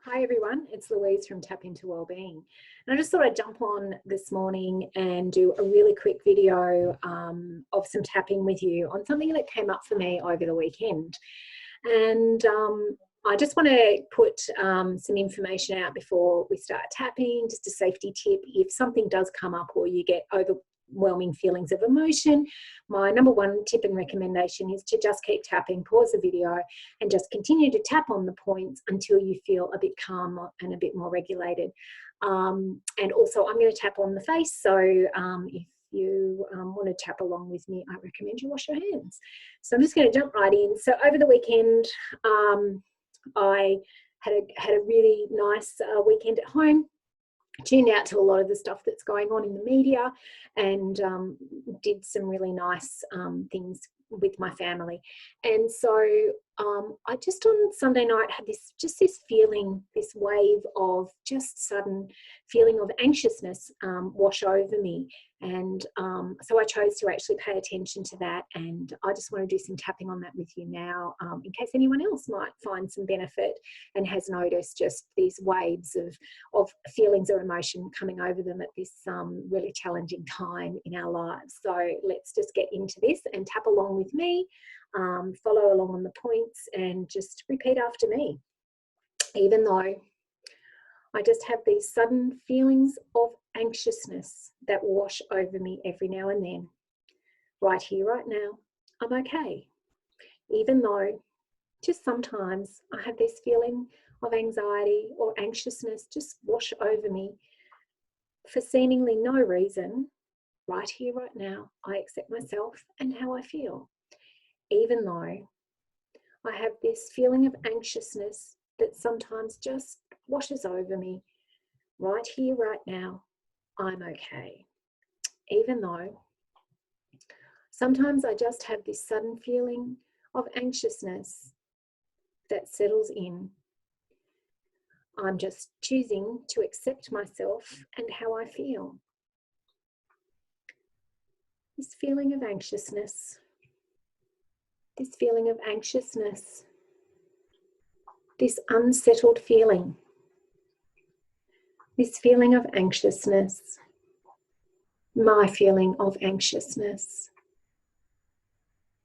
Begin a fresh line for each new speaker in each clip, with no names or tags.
Hi everyone, it's Louise from Tap Into Wellbeing. And I just thought I'd jump on this morning and do a really quick video of some tapping with you on something that came up for me over the weekend. And I just want to put some information out before we start tapping, just a safety tip. If something does come up or you get overwhelming feelings of emotion, my number one tip and recommendation is to just keep tapping, pause the video and just continue to tap on the points until you feel a bit calmer and a bit more regulated. And also I'm going to tap on the face, so if you want to tap along with me, I recommend you wash your hands. So I'm just going to jump right in. So over the weekend I had a really nice weekend at home. Tuned out to a lot of the stuff that's going on in the media and did some really nice things with my family. And so I just on Sunday night had this feeling, this wave of just sudden feeling of anxiousness wash over me. And so I chose to actually pay attention to that, and I just want to do some tapping on that with you now in case anyone else might find some benefit and has noticed just these waves of feelings or emotion coming over them at this really challenging time in our lives. So let's just get into this and tap along with me, follow along on the points and just repeat after me. Even though I just have these sudden feelings of anxiousness that wash over me every now and then. Right here, right now, I'm okay. Even though just sometimes I have this feeling of anxiety or anxiousness just wash over me for seemingly no reason. Right here, right now, I accept myself and how I feel. Even though I have this feeling of anxiousness that sometimes just washes over me, right here, right now, I'm okay. Even though sometimes I just have this sudden feeling of anxiousness that settles in, I'm just choosing to accept myself and how I feel. This feeling of anxiousness, this unsettled feeling, this feeling of anxiousness, my feeling of anxiousness,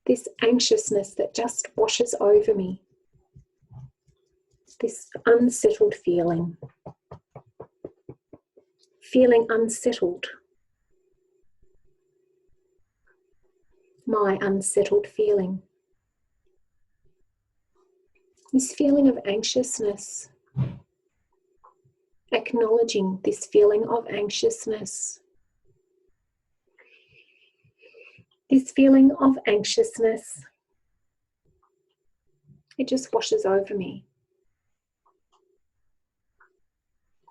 this anxiousness that just washes over me, this unsettled feeling unsettled, my unsettled feeling, this feeling of anxiousness, acknowledging this feeling of anxiousness. This feeling of anxiousness, it just washes over me.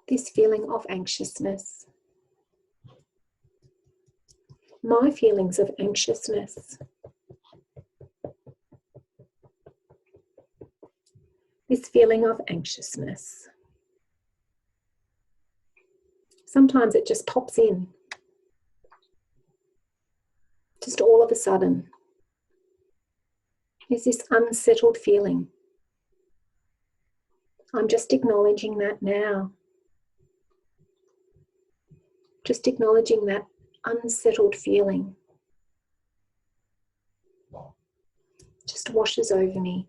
This feeling of anxiousness, my feelings of anxiousness, this feeling of anxiousness. Sometimes it just pops in. Just all of a sudden, there's this unsettled feeling. I'm just acknowledging that now. Just acknowledging that unsettled feeling. Just washes over me.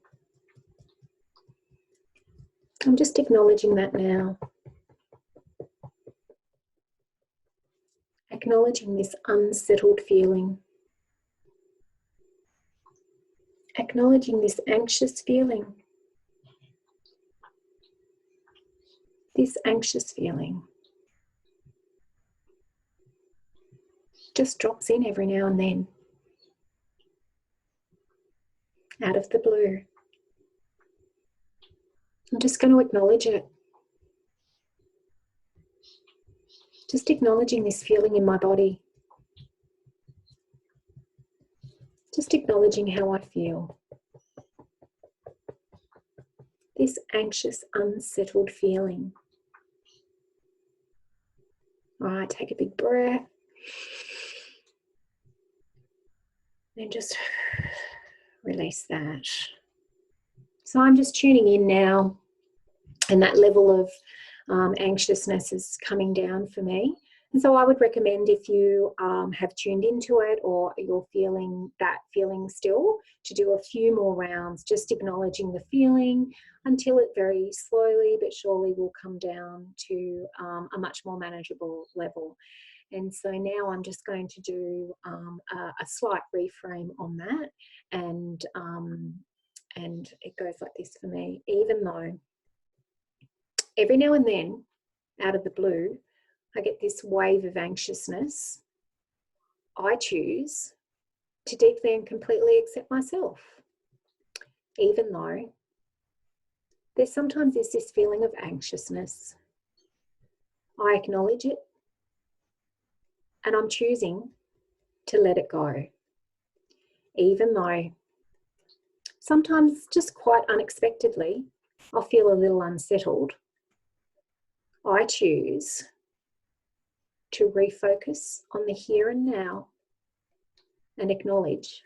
I'm just acknowledging that now. Acknowledging this unsettled feeling. Acknowledging this anxious feeling. This anxious feeling just drops in every now and then, out of the blue. I'm just going to acknowledge it. Just acknowledging this feeling in my body. Just acknowledging how I feel. This anxious, unsettled feeling. All right, take a big breath. And just release that. So I'm just tuning in now and that level of anxiousness is coming down for me. And so I would recommend, if you have tuned into it or you're feeling that feeling still, to do a few more rounds, just acknowledging the feeling until it very slowly but surely will come down to a much more manageable level. And so now I'm just going to do a slight reframe on that, and it goes like this for me. Even though every now and then, out of the blue, I get this wave of anxiousness, I choose to deeply and completely accept myself. Even though sometimes there's this feeling of anxiousness, I acknowledge it, and I'm choosing to let it go. Even though sometimes, just quite unexpectedly, I'll feel a little unsettled, I choose to refocus on the here and now and acknowledge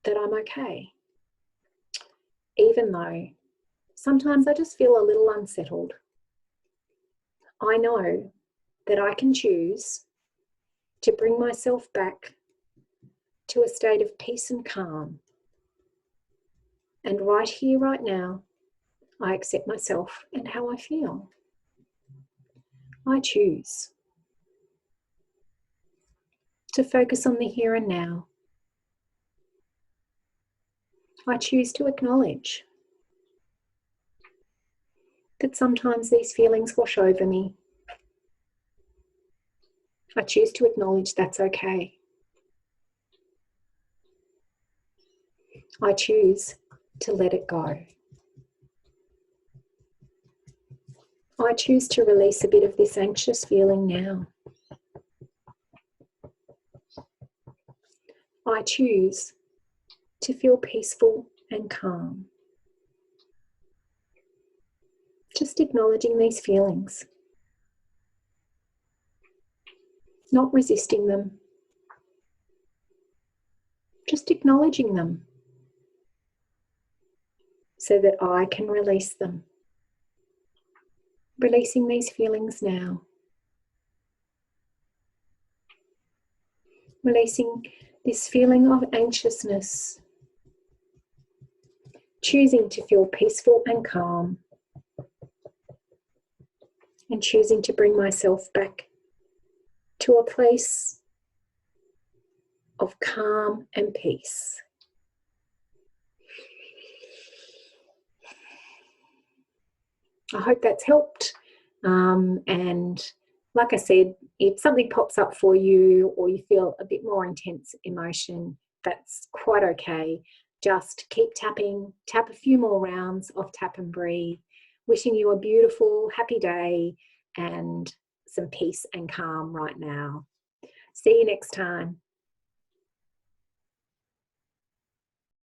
that I'm okay. Even though sometimes I just feel a little unsettled, I know that I can choose to bring myself back to a state of peace and calm. And right here, right now, I accept myself and how I feel. I choose to focus on the here and now. I choose to acknowledge that sometimes these feelings wash over me. I choose to acknowledge that's okay. I choose to let it go. I choose to release a bit of this anxious feeling now. I choose to feel peaceful and calm. Just acknowledging these feelings, not resisting them, just acknowledging them so that I can release them. Releasing these feelings now. Releasing this feeling of anxiousness. Choosing to feel peaceful and calm. And choosing to bring myself back to a place of calm and peace. I hope that's helped. And like I said, if something pops up for you or you feel a bit more intense emotion, that's quite okay. Just keep tapping, tap a few more rounds of Tap and Breathe. Wishing you a beautiful, happy day and some peace and calm right now. See you next time.